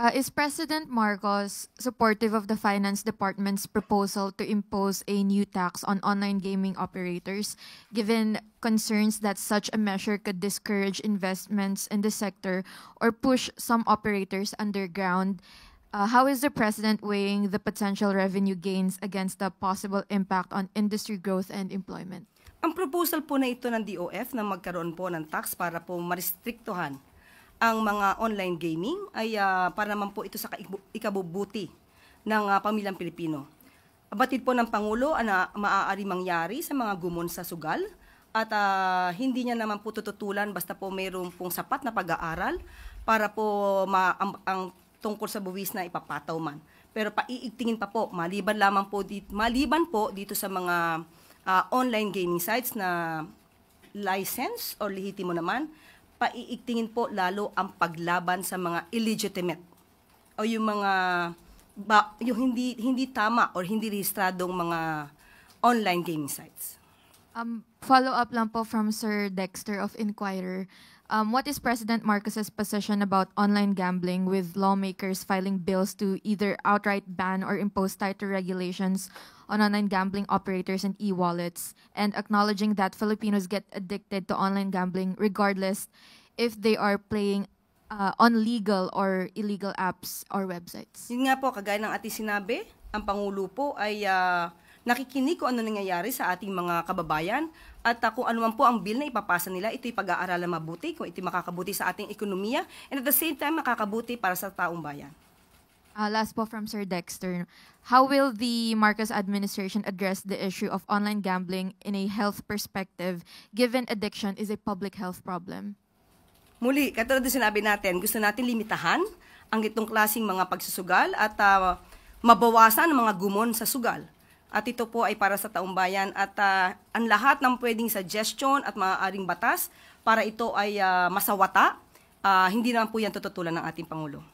Is President Marcos supportive of the Finance Department's proposal to impose a new tax on online gaming operators, given concerns that such a measure could discourage investments in the sector or push some operators underground? How is the President weighing the potential revenue gains against the possible impact on industry growth and employment? Ang proposal po na ito ng DOF na magkaroon po ng tax para po marestriktuhan ang mga online gaming ay para naman po ito sa ikabubuti ng pamilyang Pilipino. Batid po ng Pangulo na maaari mangyari sa mga gumon sa sugal at hindi niya naman po tututulan basta po mayroon pong sapat na pag-aaral para po ang tungkol sa buwis na ipapataw man. Pero paiigtingin pa po, maliban po dito sa mga online gaming sites na license o lehitimo naman, paiigtingin po lalo ang paglaban sa mga illegitimate o yung mga yung hindi tama or hindi rehistradong mga online gaming sites. Follow up lang po from Sir Dexter of Inquirer. What is President Marcos's position about online gambling, with lawmakers filing bills to either outright ban or impose tighter regulations on online gambling operators and e-wallets, and acknowledging that Filipinos get addicted to online gambling regardless if they are playing on legal or illegal apps or websites? Yun nga po, kagaya ng ating sinabi, ang Pangulo po ay nakikinig kung ano nangyayari sa ating mga kababayan at kung ano man po ang bill na ipapasa nila, ito'y pag-aaralan mabuti, kung ito'y makakabuti sa ating ekonomiya and at the same time makakabuti para sa taong bayan. Last po from Sir Dexter, how will the Marcos administration address the issue of online gambling in a health perspective, given addiction is a public health problem? Muli, katulad din sinabi natin, gusto natin limitahan ang itong klaseng mga pagsusugal at mabawasan ang mga gumon sa sugal. At ito po ay para sa taong bayan at ang lahat ng pwedeng suggestion at maaaring batas para ito ay masawata, hindi naman po yan tututulan ng ating Pangulo.